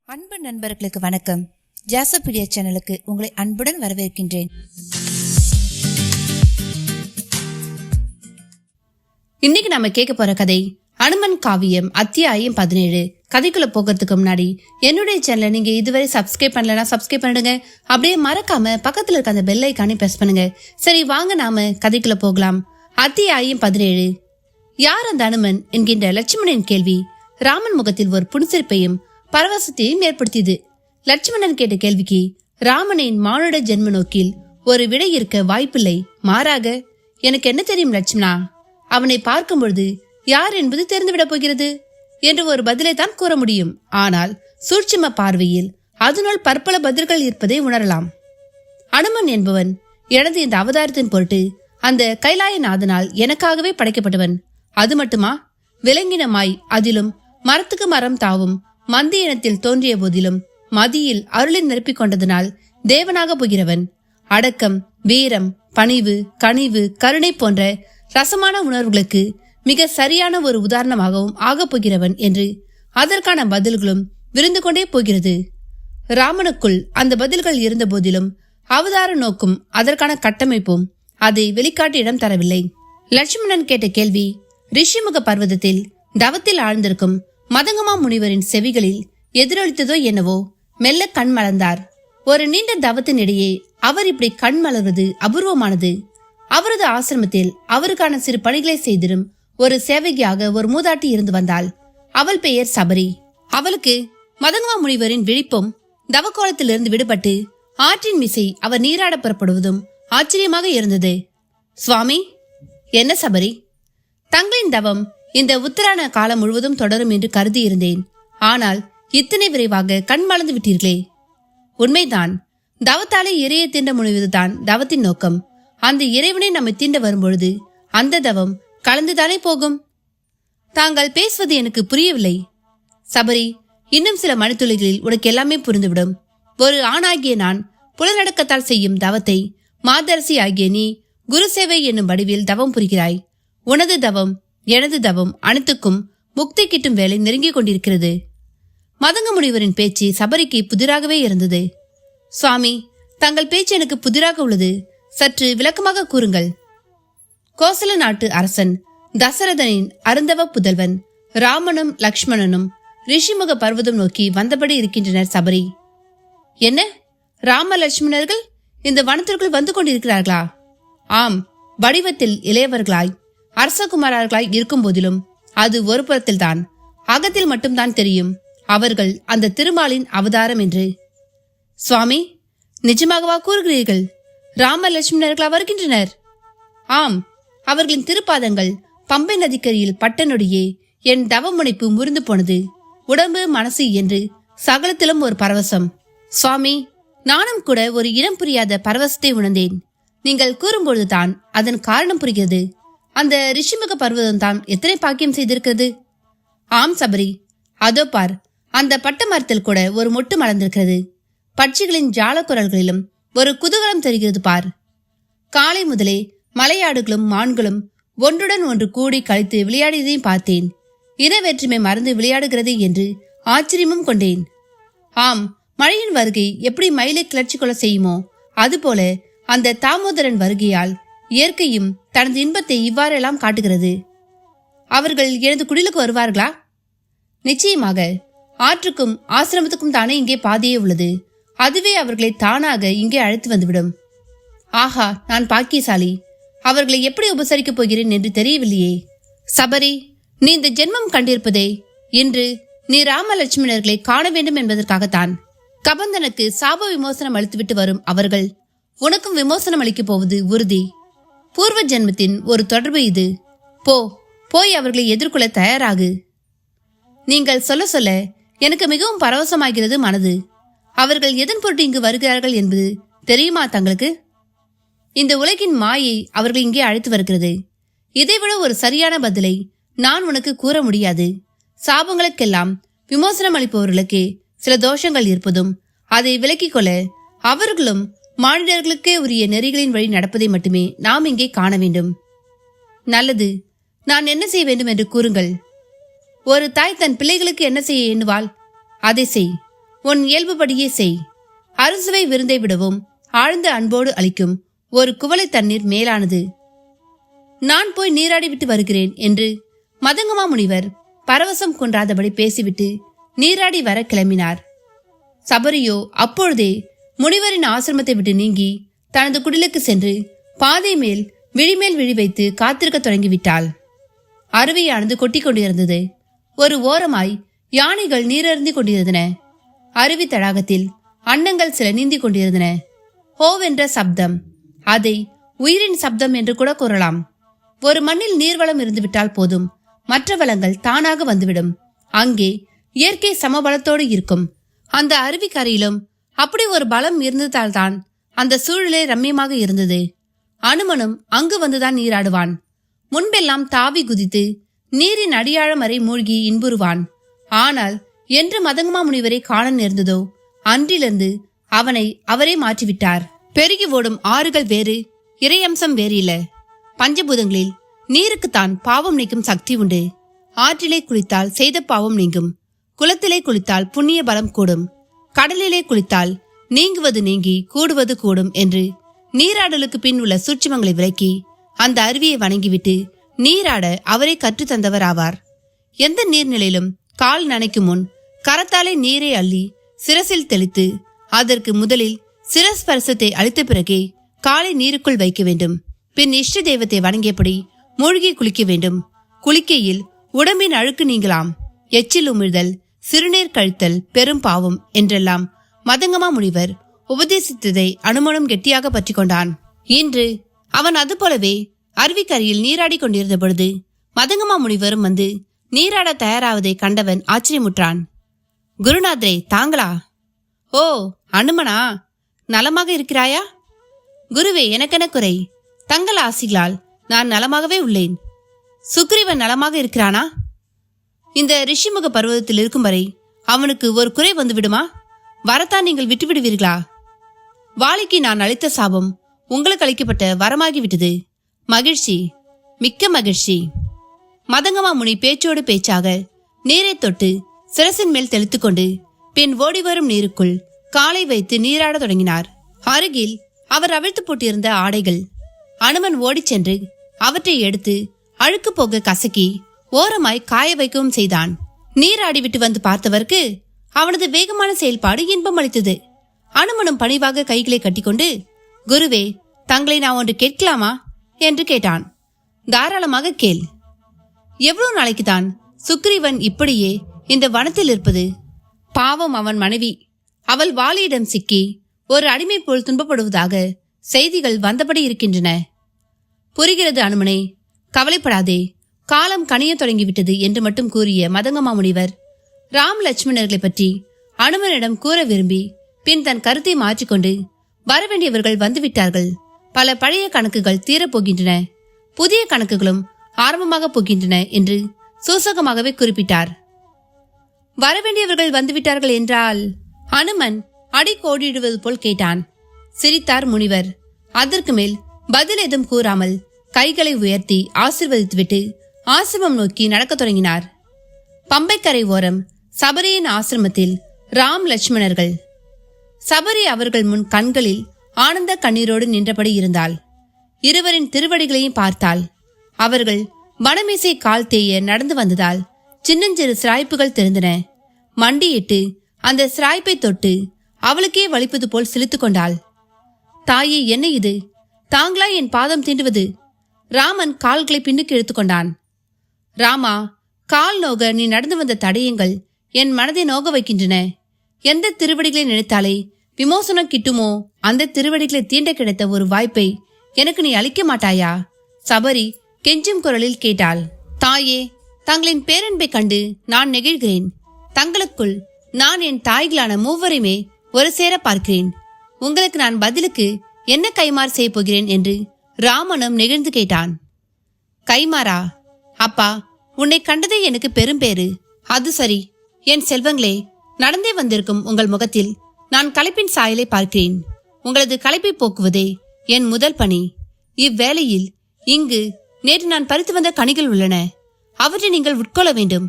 அன்பு நண்பர்களுக்கு வணக்கம். ஜாசபீடியா சேனலுக்கு உங்களை அன்புடன் வரவேற்கின்றேன். இன்னைக்கு நாம கேட்க போற கதை அனுமன் காவியம் அத்தியாயம் 17. கதைக்குள்ள போகிறதுக்கு முன்னாடி என்னுடைய சேனலை நீங்க இதுவரை சப்ஸ்கிரைப் பண்ணலனா சப்ஸ்கிரைப் பண்ணிடுங்க. அப்படியே மறக்காம பக்கத்துல இருக்க அந்த பெல் ஐகானை பிரஸ் பண்ணுங்க. சரி, வாங்க நாம கதைக்குள்ள போகலாம். அத்தியாயம் 17. யார் அந்த அனுமன் என்கின்ற லட்சுமணன் கேள்வி ராமன் முகத்தில் ஒரு புன்சிரிப்பையும் பரவசத்தையும் ஏற்படுத்தியது. லட்சுமணன் கேட்ட கேள்விக்கு ராமனின் மானுட ஜென்ம நோக்கில் ஒரு விடை இருக்க வாய்ப்பில்லை. மாறாக, எனக்கு என்ன தெரியும் லட்சுமணா, அவனை பார்க்கும் பொழுது யார் என்பது தெரிந்துவிடப் போகிறது என்று ஒரு பதிலை தான் கூற முடியும். ஆனால் சூட்சும பார்வையில் அதனுள் பற்பல பதில்கள் இருப்பதை உணரலாம். அனுமன் என்பவன் எனது இந்த அவதாரத்தின் பொருட்டு அந்த கைலாயநாதனால் எனக்காகவே படைக்கப்பட்டவன். அது மட்டுமா, விலங்கினமாய் அதிலும் மரத்துக்கு மரம் தாவும் மந்தி இனத்தில் தோன்றிய போதிலும் மதியில் அருளை நிரப்பிக் கொண்டதனால் தேவனாக போகிறவன். அடக்கம், வீரம், பணிவு, கனிவு, கருணை போன்ற ரசமான உணர்வுகளுக்கு மிக சரியான ஒரு உதாரணமாகவும் ஆகப் போகிறவன் என்று அதற்கான பதில்களும் விருந்து கொண்டே போகிறது. ராமனுக்குள் அந்த பதில்கள் இருந்த போதிலும் அவதார நோக்கும் அதற்கான கட்டமைப்பும் அதை வெளிக்காட்டு இடம் தரவில்லை. லட்சுமணன் கேட்ட கேள்வி ரிஷிமுக பர்வதத்தில் தவத்தில் ஆழ்ந்திருக்கும் மதங்கமா முனிவரின் செவிகளில் எதிரொலித்ததோ என்னவோ. மெல்ல கண் மலர்ந்தார். ஒரு நீண்ட தவத்தின் இடையே அவர் இப்படி கண் மலர்வது அபூர்வமானது. அவரது ஆசிரமத்தில் அவருக்கான சிறு பணிகளை செய்திடும் ஒரு சேவகியாக ஒரு மூதாட்டி இருந்து வந்தாள். அவள் பெயர் சபரி. அவளுக்கு மதங்கமா முனிவரின் விழிப்பும் தவக்கோலத்திலிருந்து விடுபட்டு ஆற்றின் மிசை அவர் நீராட புறப்படுவதும் ஆச்சரியமாக இருந்தது. சுவாமி, என்ன சபரி, தங்களின் தவம் இந்த உத்தரான காலம் முழுவதும் தொடரும் என்று கருதி இருந்தேன். ஆனால் இத்தனை விரைவாக கண் மலர்ந்து விட்டீர்களே. உண்மைதான், தவத்தாலே இறையை தீண்ட முடிவதுதான் தவத்தின் நோக்கம். அந்த இறைவனை நம்மை தீண்ட வரும்பொழுது அந்த தவம் கலந்துதானே போகும். தாங்கள் பேசுவது எனக்கு புரியவில்லை சபரி. இன்னும் சில மணித்துளிகளில் உனக்கு எல்லாமே புரிந்துவிடும். ஒரு ஆணாகிய நான் புலநடக்கத்தால் செய்யும் தவத்தை மாதரசி ஆகிய நீ குரு சேவை என்னும் வடிவில் தவம் புரிகிறாய். உனது தவம் எனது தவம் அனைத்துக்கும் முக்தி கிட்டும் வேலை நெருங்கிக் கொண்டிருக்கிறது. மதங்க முனிவரின் பேச்சு சபரிக்கு புதிராகவே இருந்தது. சுவாமி, தங்கள் பேச்சு எனக்கு புதிராக உள்ளது. சற்று விளக்கமாக கூறுங்கள். கோசல நாட்டு அரசன் தசரதனின் அருந்தவ புதல்வன் ராமனும் லக்ஷ்மணனும் ரிஷிமுக பர்வதம் நோக்கி வந்தபடி இருக்கின்றனர் சபரி. என்ன, ராம லட்சுமணர்கள் இந்த வனத்திற்குள் வந்து கொண்டிருக்கிறார்களா? ஆம், வடிவத்தில் இளையவர்களாய் அரசகுமாரர்களாய் இருக்கும் போதிலும் அது ஒரு புறத்தில் தான், அகத்தில் மட்டும்தான் தெரியும் அவர்கள் அந்த திருமாலின் அவதாரம் என்று. சுவாமி, நிஜமாகவா கூறுகிறீர்கள்? ராம லட்சுமணர்களா வருகின்றனர்? ஆம், அவர்களின் திருப்பாதங்கள் பம்பை நதிக்கரையில் பட்டனொடியே என் தவமுனைப்பு முறிந்து போனது. உடம்பு மனசு என்று சகலத்திலும் ஒரு பரவசம். சுவாமி, நானும் கூட ஒரு இனம் புரியாத பரவசத்தை உணர்ந்தேன். நீங்கள் கூறும்பொழுதுதான் அதன் காரணம் புரிகிறது. அந்த ரிஷிமுக பர்வதம் தான் எத்தனை பாக்கியம் செய்திருக்கிறது. ஆம் சபரி, அதோ பார், அந்த பட்ட மரத்தில் கூட ஒரு மொட்டு மலர்ந்திருக்கிறது. பட்சிகளின் ஜால குரல்களிலும் ஒரு குதூகலம் தெரிகிறது பார். காலை முதலே மலையாடுகளும் மான்களும் ஒன்றுடன் ஒன்று கூடி கழித்து விளையாடியதையும் பார்த்தேன். இன வேற்றுமை மறந்து விளையாடுகிறது என்று ஆச்சரியமும் கொண்டேன். ஆம், மழையின் வருகை எப்படி மயிலை கிளர்ச்சி கொள்ள செய்யுமோ அதுபோல அந்த தாமோதரன் வருகையால் இயற்கையும் தனது இன்பத்தை இவ்வாறெல்லாம் காட்டுகிறது. அவர்கள் எனது குடிலுக்கு வருவார்களா? நிச்சயமாக. ஆற்றுக்கும் ஆசிரமத்துக்கும் தானே இங்கே பாதையே உள்ளது. அதுவே அவர்களை தானாக இங்கே அழைத்து வந்துவிடும். ஆஹா, நான் பாக்கியசாலி. அவர்களை எப்படி உபசரிக்கப் போகிறேன் என்று தெரியவில்லையே. சபரி, நீ இந்த ஜென்மம் கண்டிருப்பதே இன்று நீ ராம லட்சுமணர்களை காண வேண்டும் என்பதற்காகத்தான். கபந்தனுக்கு சாப விமோசனம் அளித்துவிட்டு வரும் அவர்கள் உனக்கும் விமோசனம் அளிக்கப் போவது உறுதி. பூர்வ ஜென்மத்தின் ஒரு தொடர்பு இது. போய் அவர்களை எதிர்கொள்ள தயாராகு. நீங்கள் சொல்ல சொல்ல எனக்கு மிகவும் பரவசமாகிறது மனது. அவர்கள் எதன் பொருட்டு இங்கு வருகிறார்கள் என்பது தெரியுமா தங்களுக்கு? இந்த உலகின் மாயை அவர்கள் இங்கே அழைத்து வருகிறது. இதைவிட ஒரு சரியான பதிலை நான் உனக்கு கூற முடியாது. சாபங்களுக்கெல்லாம் விமோசனம் அளிப்பவர்களுக்கு சில தோஷங்கள் இருப்பதும் அதை விலக்கிக் கொள்ள அவர்களும் மானிடர்களுக்கே உரிய நெறிகளின் வழி நடப்பதை மட்டுமே நாம் இங்கே காண வேண்டும். நல்லது, நான் என்ன செய்ய வேண்டும் என்று கூறுங்கள். ஒரு தாய் தன் பிள்ளைகளுக்கு என்ன செய்ய எண்ணுவாள் அதை செய். உன் இயல்புபடியே செய். அறுசுவை விருந்தை விடவும் ஆழ்ந்த அன்போடு அளிக்கும் ஒரு குவளை தண்ணீர் மேலானது. நான் போய் நீராடிவிட்டு வருகிறேன் என்று மதங்கமா முனிவர் பரவசம் கொன்றாதபடி பேசிவிட்டு நீராடி வர கிளம்பினார். சபரியோ அப்பொழுதே முனிவரின் ஆசிரமத்தை விட்டு நீங்கி தனது குடிலுக்கு சென்று பாதை மேல் விழிமேல் விழி வைத்து காத்திருக்க தொடங்கிவிட்டாள். அருவியானது கொட்டி கொண்டிருந்தது. ஒரு ஓரமாய் யானைகள் நீரருந்தி கொண்டிருந்தன. அருவி தடாகத்தில் அன்னங்கள் சில நீந்தி கொண்டிருந்தன. ஹோவென்ற சப்தம், அதை உயிரின் சப்தம் என்று கூட கூறலாம். ஒரு மண்ணில் நீர்வளம் இருந்துவிட்டால் போதும், மற்ற வளங்கள் தானாக வந்துவிடும். அங்கே இயற்கை சமபலத்தோடு இருக்கும். அந்த அருவிக்கரையிலும் அப்படி ஒரு பலம் இருந்ததால்தான் அந்த சூழலே ரம்மியமாக இருந்தது. அனுமனும் அங்கு வந்துதான் நீராடுவான். முன்பெல்லாம் தாவி குதித்து நீரின் அடியாழம் வரை மூழ்கி இன்புறுவான். ஆனால் என்று மதங்கமா முனிவரை காண நேர்ந்ததோ அன்றிலிருந்து அவனை அவரே மாற்றிவிட்டார். பெருகி ஓடும் ஆறுகள் வேறு, இறையம்சம் வேறு இல்ல. பஞ்சபூதங்களில் நீருக்குத்தான் பாவம் நீக்கும் சக்தி உண்டு. ஆற்றிலே குளித்தால் செய்த பாவம் நீங்கும். குளத்திலே குளித்தால் புண்ணிய பலம் கூடும். கடலிலே குளித்தால் நீங்குவது நீங்கி கூடுவது கூடும் என்று நீராடலுக்கு பின் உள்ள சூட்சுமங்களை விலக்கி அந்த அருவியை வணங்கிவிட்டு நீராட அவரே கற்று தந்தவர் ஆவார். எந்த நீர்நிலையிலும் கால் நனைக்கும் முன் கரத்தாலே நீரை அள்ளி சிரசில் தெளித்து அதற்கு முதலில் சிரஸ்பர்சத்தை அளித்த பிறகே காலை நீருக்குள் வைக்க வேண்டும். பின் இஷ்ட தெய்வத்தை வணங்கியபடி மூழ்கி குளிக்க வேண்டும். குளிக்கையில் உடம்பின் அழுக்கு நீங்கலாம். எச்சில் உமிழ்தல், சிறுநீர் கழித்தல் பெரும் பாவம் என்றெல்லாம் மதங்கமா முனிவர் உபதேசித்ததை அனுமனும் கெட்டியாக பற்றி கொண்டான். இன்று அவன் அதுபோலவே அருவிக்கரையில் நீராடி கொண்டிருந்த பொழுது மதங்கமா முனிவரும் வந்து நீராட தயாராவதை கண்டவன் ஆச்சரியமுற்றான். குருநாதரே, தாங்களா? ஓ, அனுமனா, நலமாக இருக்கிறாயா? குருவே, எனக்கென குறை. தங்கள் ஆசிகளால் நான் நலமாகவே உள்ளேன். சுக்ரீவன் நலமாக இருக்கிறானா? இந்த ரிஷிமுக பர்வதத்தில் இருக்கும் வரை அவனுக்கு ஒரு குறை வந்து விடுமா? வரத்தான் நீங்கள் விட்டுவிடுவீர்களா? வாலிக்கு நான் அளித்த சாபம் உங்களுக்கு அளிக்கப்பட்ட வரமாகிவிட்டது. மகிழ்ச்சி, மிக்க மகிழ்ச்சி. மதங்கமா முனி பேச்சோடு பேச்சாக நீரை தொட்டு சிரசின் மேல் தெளித்துக்கொண்டு பின் ஓடிவரும் நீருக்குள் காலை வைத்து நீராட தொடங்கினார். அருகில் அவர் அவிழ்த்து போட்டிருந்த ஆடைகள். அனுமன் ஓடிச் சென்று அவற்றை எடுத்து அழுக்கு போக கசக்கி ஓரமாய் காய வைக்கவும் செய்தான். நீராடிவிட்டு வந்து பார்த்தவருக்கு அவனது வேகமான செயல்பாடு இன்பம் அளித்தது. அனுமனும் பணிவாக கைகளை கட்டிக்கொண்டு, குருவே, தங்களை நான் ஒன்று கேட்கலாமா என்று கேட்டான். தாராளமாக கேள். எவ்வளவு நாளைக்குதான் சுக்ரீவன் இப்படியே இந்த வனத்தில் இருப்பது? பாவம் அவன் மனைவி. அவள் வாலியிடம் சிக்கி ஒரு அடிமை போல் துன்பப்படுவதாக செய்திகள் வந்தபடி இருக்கின்றன. புரிகிறது அனுமனே, கவலைப்படாதே. காலம் கனிய தொடங்கிவிட்டது என்று மட்டும் கூறிய மதங்கமா முனிவர் ராம் லட்சுமணர்களை பற்றி அனுமனிடம் கூற விரும்பி பின் தன் கருத்தை மாற்றிக்கொண்டு, வரவேண்டியவர்கள் வந்துவிட்டார்கள். பல பழைய கணக்குகள் தீரப்போகின்றன. புதிய கணக்குகளும் ஆரம்பமாக போகின்றன என்று சூசகமாகவே குறிப்பிட்டார். வரவேண்டியவர்கள் வந்துவிட்டார்கள் என்றால்? அனுமன் அடி கோடிடுவது போல் கேட்டான். சிரித்தார் முனிவர். அதற்கு மேல் பதில் எதுவும் கூறாமல் கைகளை உயர்த்தி ஆசீர்வதித்துவிட்டு ஆசிரமம் நோக்கி நடக்க தொடங்கினார். பம்பைக்கரை ஓரம் சபரியின் ஆசிரமத்தில் ராம் லட்சுமணர்கள். சபரி அவர்கள் முன் கண்களில் ஆனந்த கண்ணீரோடு நின்றபடி இருந்தாள். இருவரின் திருவடிகளையும் பார்த்தாள். அவர்கள் வனமீசை கால் தேய நடந்து வந்ததால் சின்னஞ்சிறு சிராய்ப்புகள் தெரிந்தன. மண்டியிட்டு அந்த சிராய்ப்பை தொட்டு அவளுக்கே வலிப்பது போல் சிலித்து கொண்டாள். தாயே, என்ன இது? தாங்களா என் பாதம் தீண்டுவது? ராமன் கால்களை பின்னுக்கு இழுத்துக்கொண்டான். ராமா, கால் நோக நீ நடந்து வந்த தடயங்கள் என் மனதை நோக வைக்கின்றன. எந்த திருவடிகளை நினைத்தாலே விமோசனம் கிட்டுமோ அந்த திருவடிகளை தீண்ட கிடைத்த ஒரு வாய்ப்பை எனக்கு நீ அளிக்க மாட்டாயா? சபரி கெஞ்சும் குரலில் கேட்டாள். தாயே, தங்களின் பேரன்பை கண்டு நான் நெகிழ்கிறேன். தங்களுக்குள் நான் என் தாய்களான மூவரையுமே ஒரு சேர பார்க்கிறேன். உங்களுக்கு நான் பதிலுக்கு என்ன கைமாறு செய்ய போகிறேன் என்று ராமனும் நெகிழ்ந்து கேட்டான். கைமாறா? அப்பா, உன்னை கண்டதே எனக்கு பெரும்பேறு. அது சரி, என் செல்வங்களே, நடந்தே வந்திருக்கும் உங்கள் முகத்தில் நான் களைப்பின் சாயலை பார்க்கிறேன். உங்களது களைப்பை போக்குவதே என் முதல் பணி. இவ்வேளையில் இங்கு நேற்று நான் பறித்து வந்த கனிகள் உள்ளன. அவற்றை நீங்கள் உட்கொள்ள வேண்டும்.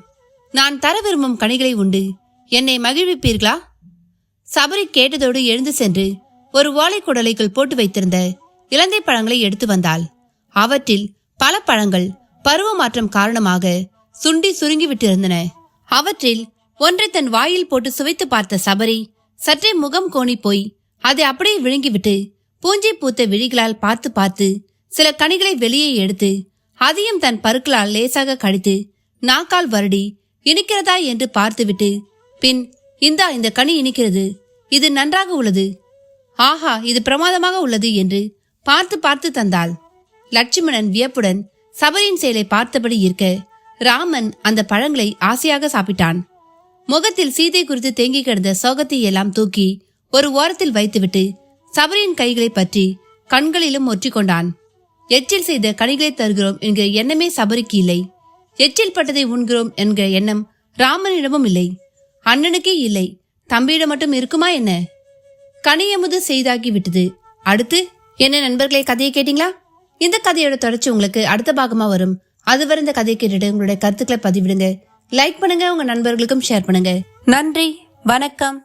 நான் தர விரும்பும் கனிகளை உண்டு என்னை மகிழ்விப்பீர்களா? சபரி கேட்டதோடு எழுந்து சென்று ஒரு ஓலை குடலைக்குள் போட்டு வைத்திருந்த இலந்தை பழங்களை எடுத்து வந்தாள். அவற்றில் பல பழங்கள் பருவ மாற்றம் காரணமாக சுண்டி சுருங்கி விட்டிருந்தன. அவற்றில் ஒன்றை தன் வாயில் போட்டு சுவைத்து பார்த்த சபரி சற்றே முகம் கோணி போய் அதை அப்படியே விழுங்கிவிட்டு பூஞ்சை பூத்த விழிகளால் பார்த்து பார்த்து சில கனிகளை வெளியே எடுத்து அதையும் தன் பருக்களால் லேசாக கடித்து நாக்கால் வருடி இனிக்கிறதா என்று பார்த்துவிட்டு பின் இந்த கனி இனிக்கிறது, இது நன்றாக உள்ளது, ஆஹா இது பிரமாதமாக உள்ளது என்று பார்த்து பார்த்து தந்தாள். லட்சுமணன் வியப்புடன் சபரியின் செயலை பார்த்தபடி இருக்க ராமன் அந்த பழங்களை ஆசையாக சாப்பிட்டான். முகத்தில் சீதை குறித்து தேங்கி கிடந்த சோகத்தை எல்லாம் தூக்கி ஒரு ஓரத்தில் வைத்துவிட்டு சபரியின் கைகளை பற்றி கண்களிலும் ஒற்றிக்கொண்டான். எச்சில் செய்த கனிகளை தருகிறோம் என்கிற எண்ணமே சபரிக்கு இல்லை. எச்சில் பட்டதை உண்கிறோம் என்கிற எண்ணம் ராமனிடமும் இல்லை, அண்ணனுக்கே இல்லை, தம்பியிடம் மட்டும் இருக்குமா என்ன? கனியமுது செய்தாகி விட்டது. அடுத்து என்ன நண்பர்களே, கதையை கேட்டீங்களா? இந்த கதையோட தொடர்ச்சி உங்களுக்கு அடுத்த பாகமா வரும். அதுவரை இந்த கதையை கேட்டுட்டு உங்களுடைய கருத்துக்களை பதிவிடுங்க, லைக் பண்ணுங்க, உங்க நண்பர்களுக்கும் ஷேர் பண்ணுங்க. நன்றி, வணக்கம்.